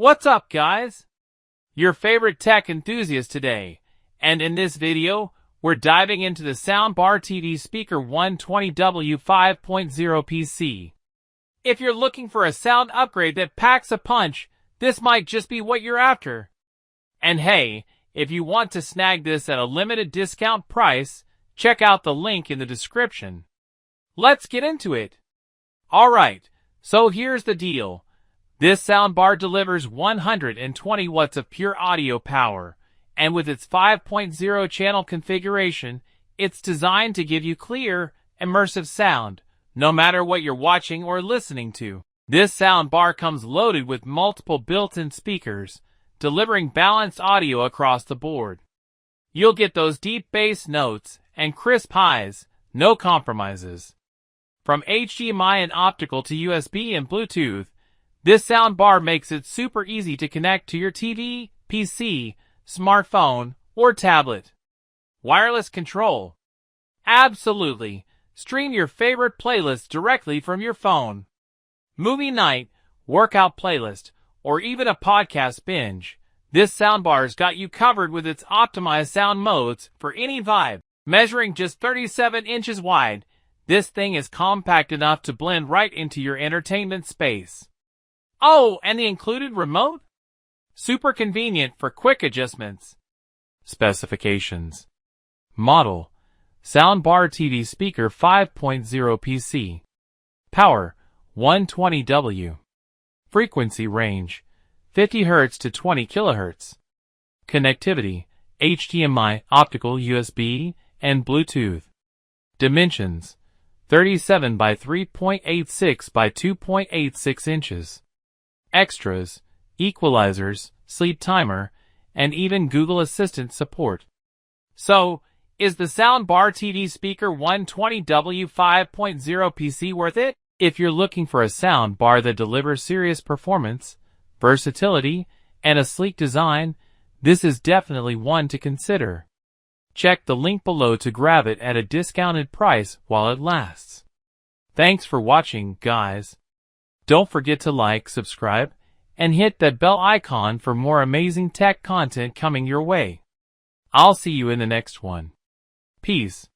What's up, guys? Your favorite tech enthusiast today, and in this video, we're diving into the Soundbar TV Speaker 120W 5.0 PC. If you're looking for a sound upgrade that packs a punch, this might just be what you're after. And hey, if you want to snag this at a limited discount price, check out the link in the description. Let's get into it. Alright, so here's the deal. This soundbar delivers 120 watts of pure audio power, and with its 5.0 channel configuration, it's designed to give you clear, immersive sound, no matter what you're watching or listening to. This soundbar comes loaded with multiple built-in speakers, delivering balanced audio across the board. You'll get those deep bass notes and crisp highs, no compromises. From HDMI and optical to USB and Bluetooth, this soundbar makes it super easy to connect to your TV, PC, smartphone, or tablet. Wireless control. Absolutely. Stream your favorite playlist directly from your phone. Movie night, workout playlist, or even a podcast binge. This soundbar's got you covered with its optimized sound modes for any vibe. Measuring just 37 inches wide, this thing is compact enough to blend right into your entertainment space. Oh, and the included remote? Super convenient for quick adjustments. Specifications. Model: Soundbar TV Speaker 5.0 PC. Power: 120W. Frequency range: 50 Hz to 20 kHz. Connectivity: HDMI, optical, USB, and Bluetooth. Dimensions: 37 by 3.86 by 2.86 inches. Extras: equalizers, sleep timer, and even Google Assistant support. So, is the Soundbar TV Speaker 120W 5.0 PC worth it? If you're looking for a soundbar that delivers serious performance, versatility, and a sleek design, this is definitely one to consider. Check the link below to grab it at a discounted price while it lasts. Thanks for watching, guys. Don't forget to like, subscribe, and hit that bell icon for more amazing tech content coming your way. I'll see you in the next one. Peace.